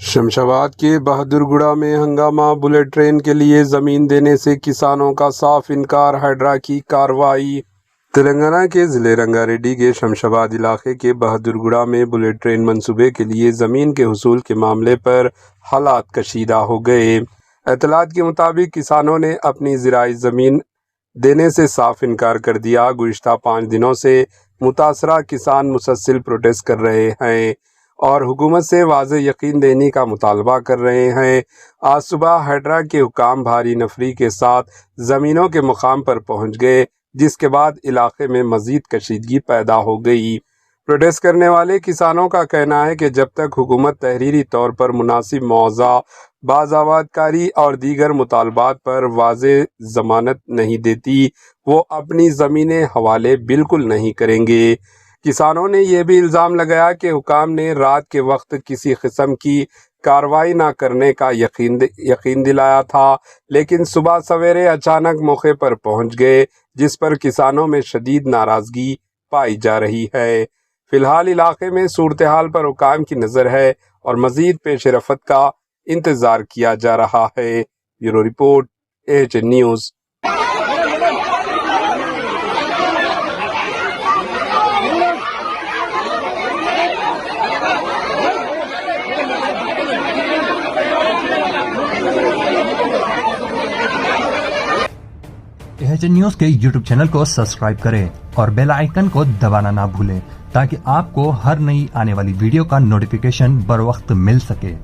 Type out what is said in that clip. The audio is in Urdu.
شمشاباد کے بہادرگڑھ میں ہنگامہ، بلیٹ ٹرین کے لیے زمین دینے سے کسانوں کا صاف انکار، ہائیڈرا کی کارروائی۔ تلنگانہ کے ضلع رنگا ریڈی کے شمشاباد علاقے کے بہادرگڑھ میں بلیٹ ٹرین منصوبے کے لیے زمین کے حصول کے معاملے پر حالات کشیدہ ہو گئے۔ اطلاعات کے مطابق کسانوں نے اپنی زرعی زمین دینے سے صاف انکار کر دیا۔ گزشتہ 5 دنوں سے متاثرہ کسان مسلسل پروٹیسٹ کر رہے ہیں اور حکومت سے واضح یقین دہانی کا مطالبہ کر رہے ہیں۔ آج صبح ہائیڈرا کے حکام بھاری نفری کے ساتھ زمینوں کے مقام پر پہنچ گئے، جس کے بعد علاقے میں مزید کشیدگی پیدا ہو گئی۔ پروٹیسٹ کرنے والے کسانوں کا کہنا ہے کہ جب تک حکومت تحریری طور پر مناسب معاوضہ، بازآباد کاری اور دیگر مطالبات پر واضح ضمانت نہیں دیتی، وہ اپنی زمینیں حوالے بالکل نہیں کریں گے۔ کسانوں نے یہ بھی الزام لگایا کہ حکام نے رات کے وقت کسی قسم کی کارروائی نہ کرنے کا یقین دلایا تھا، لیکن صبح سویرے اچانک موقع پر پہنچ گئے، جس پر کسانوں میں شدید ناراضگی پائی جا رہی ہے۔ فی الحال علاقے میں صورتحال پر حکام کی نظر ہے اور مزید پیش رفت کا انتظار کیا جا رہا ہے۔ Bureau report, AHN news. AHN news کے YouTube چینل کو سبسکرائب کریں اور بیل آئیکن کو دبانا نہ بھولیں تاکہ آپ کو ہر نئی آنے والی ویڈیو کا نوٹیفیکیشن بر وقت مل سکے۔